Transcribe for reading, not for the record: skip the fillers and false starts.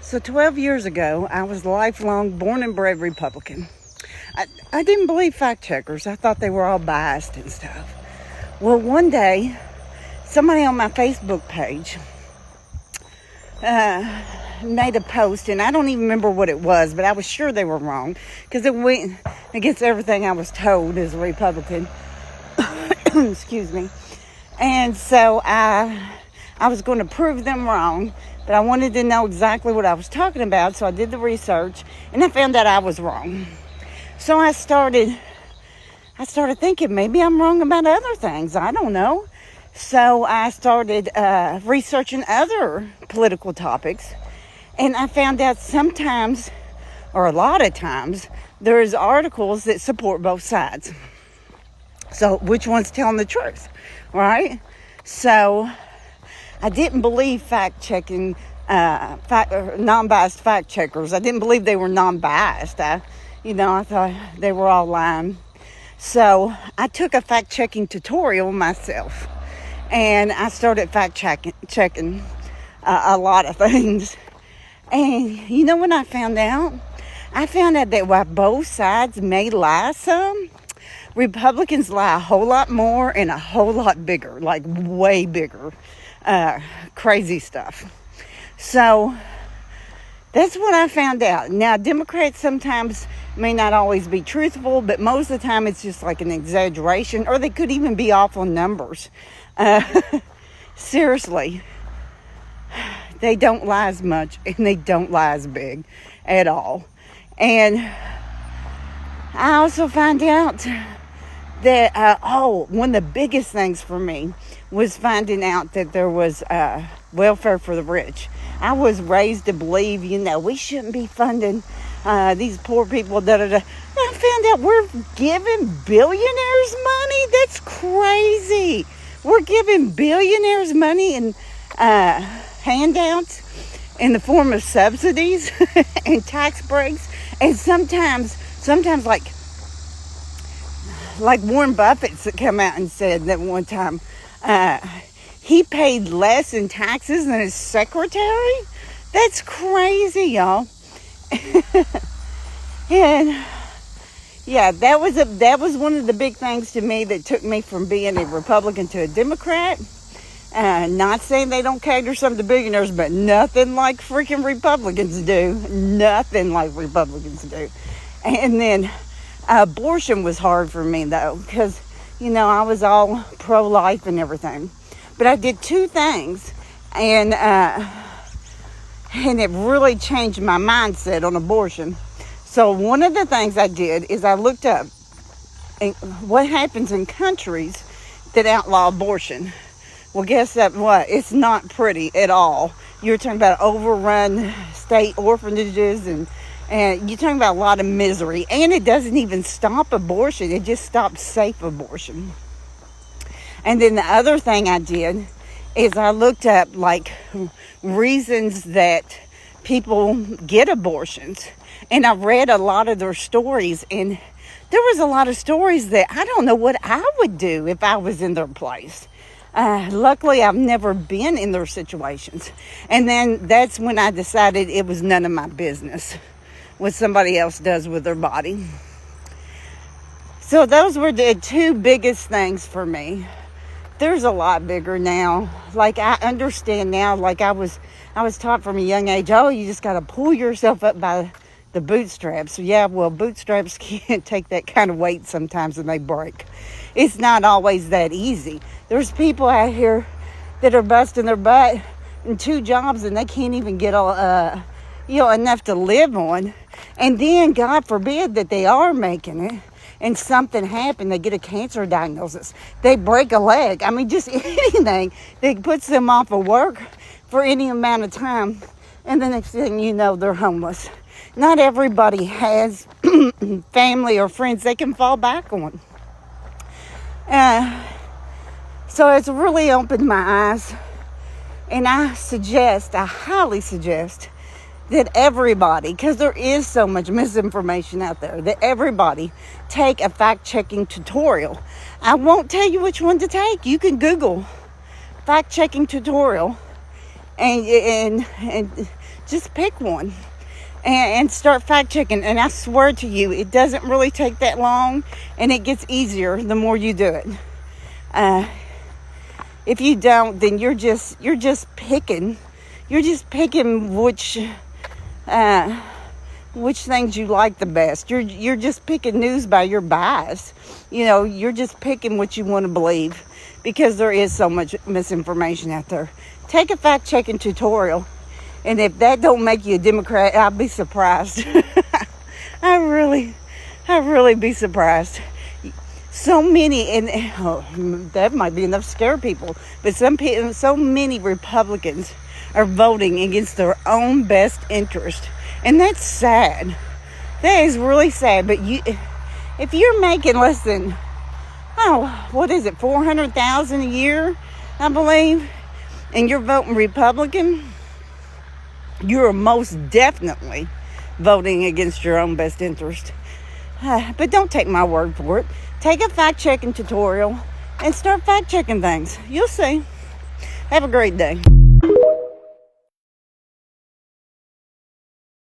So 12 years ago, I was a lifelong born and bred Republican. I didn't believe fact checkers. I thought they were all biased and stuff. Well, one day, somebody on my Facebook page made a post, and I don't even remember what it was, but I was sure they were wrong because it went against everything I was told as a Republican. Excuse me. And so I was going to prove them wrong, but I wanted to know exactly what I was talking about, so I did the research, and I found out I was wrong. So I started thinking maybe I'm wrong about other things. I don't know. So I started researching other political topics, and I found out sometimes, or a lot of times, there's articles that support both sides. So which one's telling the truth, right? So I didn't believe fact-checking, non-biased fact checkers. I didn't believe they were non-biased. I thought they were all lying. So I took a fact-checking tutorial myself, and I started fact-checking a lot of things. And you know what I found out? I found out that while both sides may lie some, Republicans lie a whole lot more and a whole lot bigger, like way bigger, crazy stuff. So that's what I found out. Now, Democrats sometimes may not always be truthful, but most of the time it's just like an exaggeration, or they could even be off on numbers. Seriously, they don't lie as much, and they don't lie as big at all. And I also found out that, one of the biggest things for me was finding out that there was welfare for the rich. I was raised to believe, we shouldn't be funding these poor people, I found out we're giving billionaires money. That's crazy. We're giving billionaires money in handouts in the form of subsidies and tax breaks. And sometimes like Warren Buffett's that come out and said that one time he paid less in taxes than his secretary. That's crazy, y'all. And yeah, that was one of the big things to me that took me from being a Republican to a Democrat. Not saying they don't cater some to billionaires, but nothing like freaking Republicans do. Nothing like Republicans do. And then abortion was hard for me, though, because, I was all pro-life and everything. But I did two things, and it really changed my mindset on abortion. So one of the things I did is I looked up what happens in countries that outlaw abortion. Well, guess what? It's not pretty at all. You're talking about overrun state orphanages, and you're talking about a lot of misery. And it doesn't even stop abortion. It just stops safe abortion. And then the other thing I did is I looked up, reasons that people get abortions. And I read a lot of their stories. And there was a lot of stories that I don't know what I would do if I was in their place. Luckily, I've never been in their situations. And then that's when I decided it was none of my business what somebody else does with their body. So those were the two biggest things for me. There's a lot bigger now. I understand now, I was taught from a young age, you just got to pull yourself up by the bootstraps. Yeah, well, bootstraps can't take that kind of weight sometimes and they break. It's not always that easy. There's people out here that are busting their butt in 2 jobs and they can't even get enough to live on. And then, God forbid, that they are making it and something happened, they get a cancer diagnosis, they break a leg. I mean, just anything that puts them off of work for any amount of time. And the next thing you know, they're homeless. Not everybody has family or friends they can fall back on. So it's really opened my eyes. And I highly suggest that everybody, because there is so much misinformation out there, that everybody take a fact-checking tutorial. I won't tell you which one to take. You can Google fact-checking tutorial and just pick one and start fact checking. And I swear to you, it doesn't really take that long, and it gets easier the more you do it. If you don't, then you're just picking which things you like the best. You're just picking news by your bias. You're just picking what you want to believe, because there is so much misinformation out there. Take a fact-checking tutorial, and if that don't make you a Democrat, I'll be surprised. I really be surprised. So many, and that might be enough to scare people, but so many Republicans are voting against their own best interest, and that's sad. That is really sad. But if you're making less than, what is it, $400,000 a year, I believe, and you're voting Republican, you're most definitely voting against your own best interest. But don't take my word for it. Take a fact-checking tutorial and start fact-checking things. You'll see. Have a great day.